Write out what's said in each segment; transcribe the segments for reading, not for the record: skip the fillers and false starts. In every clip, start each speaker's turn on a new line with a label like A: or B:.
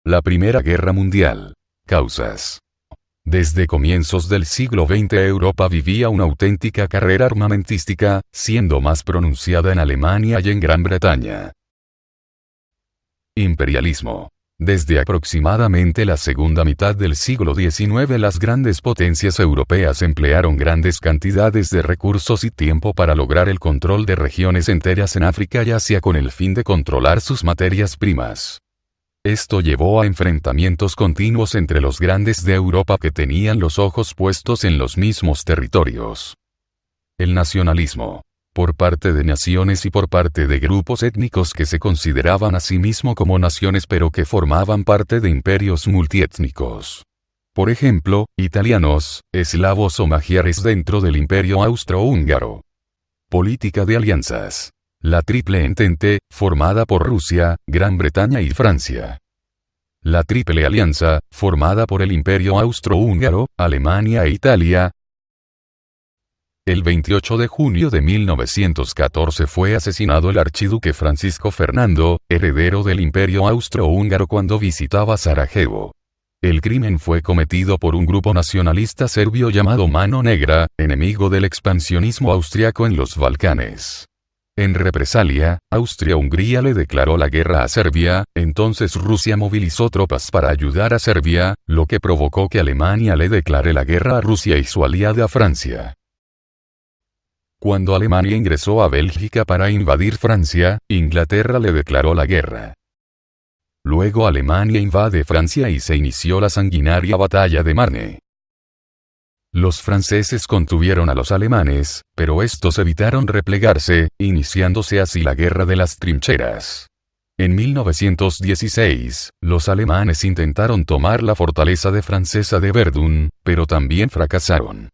A: La Primera Guerra Mundial. Causas. Desde comienzos del siglo XX Europa vivía una auténtica carrera armamentística, siendo más pronunciada en Alemania y en Gran Bretaña. Imperialismo. Desde aproximadamente la segunda mitad del siglo XIX las grandes potencias europeas emplearon grandes cantidades de recursos y tiempo para lograr el control de regiones enteras en África y Asia con el fin de controlar sus materias primas. Esto llevó a enfrentamientos continuos entre los grandes de Europa que tenían los ojos puestos en los mismos territorios. El nacionalismo. Por parte de naciones y por parte de grupos étnicos que se consideraban a sí mismos como naciones pero que formaban parte de imperios multiétnicos. Por ejemplo, italianos, eslavos o magiares dentro del imperio austrohúngaro. Política de alianzas. La Triple Entente, formada por Rusia, Gran Bretaña y Francia. La Triple Alianza, formada por el Imperio Austrohúngaro, Alemania e Italia. El 28 de junio de 1914 fue asesinado el archiduque Francisco Fernando, heredero del Imperio Austrohúngaro cuando visitaba Sarajevo. El crimen fue cometido por un grupo nacionalista serbio llamado Mano Negra, enemigo del expansionismo austriaco en los Balcanes. En represalia, Austria-Hungría le declaró la guerra a Serbia, entonces Rusia movilizó tropas para ayudar a Serbia, lo que provocó que Alemania le declare la guerra a Rusia y su aliada Francia. Cuando Alemania ingresó a Bélgica para invadir Francia, Inglaterra le declaró la guerra. Luego Alemania invade Francia y se inició la sanguinaria batalla de Marne. Los franceses contuvieron a los alemanes, pero estos evitaron replegarse, iniciándose así la Guerra de las Trincheras. En 1916, los alemanes intentaron tomar la fortaleza francesa de Verdun, pero también fracasaron.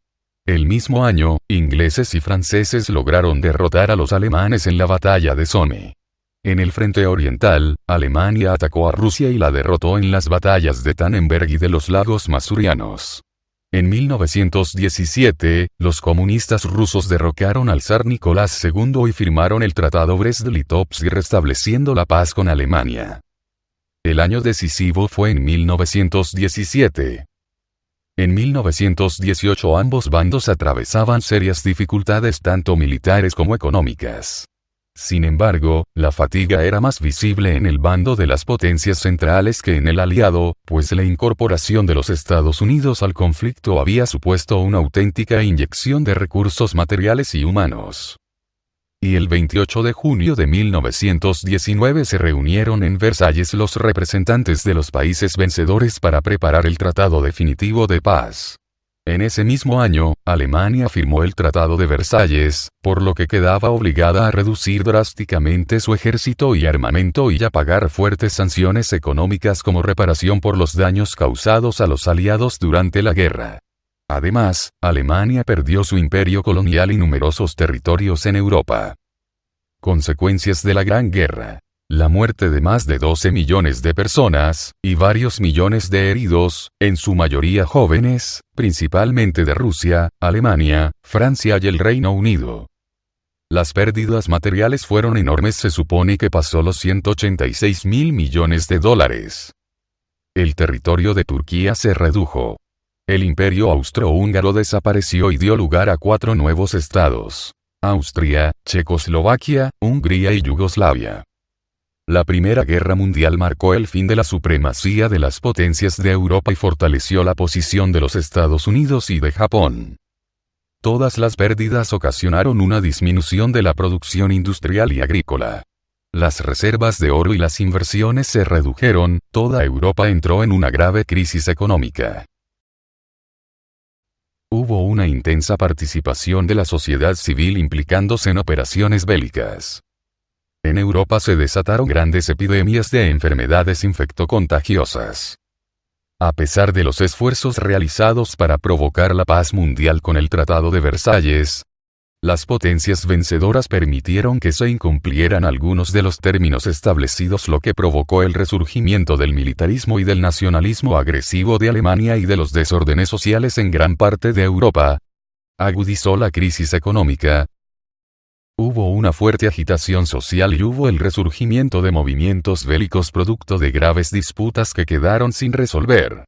A: El mismo año, ingleses y franceses lograron derrotar a los alemanes en la batalla de Somme. En el frente oriental, Alemania atacó a Rusia y la derrotó en las batallas de Tannenberg y de los lagos Masurianos. En 1917, los comunistas rusos derrocaron al zar Nicolás II y firmaron el Tratado Brest-Litovsk restableciendo la paz con Alemania. El año decisivo fue en 1917. En 1918 ambos bandos atravesaban serias dificultades tanto militares como económicas. Sin embargo, la fatiga era más visible en el bando de las potencias centrales que en el aliado, pues la incorporación de los Estados Unidos al conflicto había supuesto una auténtica inyección de recursos materiales y humanos. Y el 28 de junio de 1919 se reunieron en Versalles los representantes de los países vencedores para preparar el tratado definitivo de paz. En ese mismo año, Alemania firmó el Tratado de Versalles, por lo que quedaba obligada a reducir drásticamente su ejército y armamento y a pagar fuertes sanciones económicas como reparación por los daños causados a los aliados durante la guerra. Además, Alemania perdió su imperio colonial y numerosos territorios en Europa. Consecuencias de la Gran Guerra. La muerte de más de 12 millones de personas, y varios millones de heridos, en su mayoría jóvenes, principalmente de Rusia, Alemania, Francia y el Reino Unido. Las pérdidas materiales fueron enormes, se supone que pasó los 186.000 millones de dólares. El territorio de Turquía se redujo. El imperio austrohúngaro desapareció y dio lugar a 4 nuevos estados: Austria, Checoslovaquia, Hungría y Yugoslavia. La Primera Guerra Mundial marcó el fin de la supremacía de las potencias de Europa y fortaleció la posición de los Estados Unidos y de Japón. Todas las pérdidas ocasionaron una disminución de la producción industrial y agrícola. Las reservas de oro y las inversiones se redujeron, toda Europa entró en una grave crisis económica. Hubo una intensa participación de la sociedad civil implicándose en operaciones bélicas. En Europa se desataron grandes epidemias de enfermedades infectocontagiosas. A pesar de los esfuerzos realizados para provocar la paz mundial con el Tratado de Versalles, las potencias vencedoras permitieron que se incumplieran algunos de los términos establecidos, lo que provocó el resurgimiento del militarismo y del nacionalismo agresivo de Alemania y de los desórdenes sociales en gran parte de Europa. Agudizó la crisis económica. Hubo una fuerte agitación social y hubo el resurgimiento de movimientos bélicos producto de graves disputas que quedaron sin resolver.